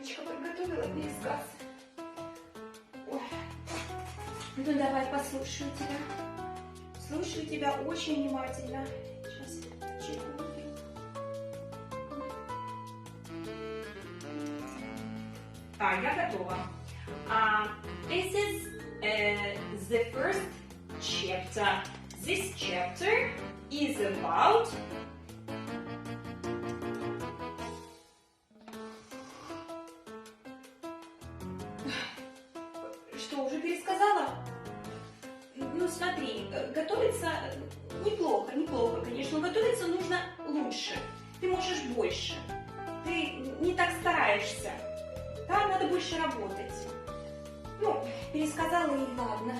Анечка подготовила пересказ. Ой. Ну давай, послушаю тебя. Слушаю тебя очень внимательно. Сейчас чайку выпью. Я готова. This is the first chapter. This chapter is about Что, уже пересказала? Ну смотри, готовиться неплохо, конечно, но готовиться нужно лучше. Ты можешь больше. Ты не так стараешься. Да, надо больше работать. Ну, пересказала и ладно.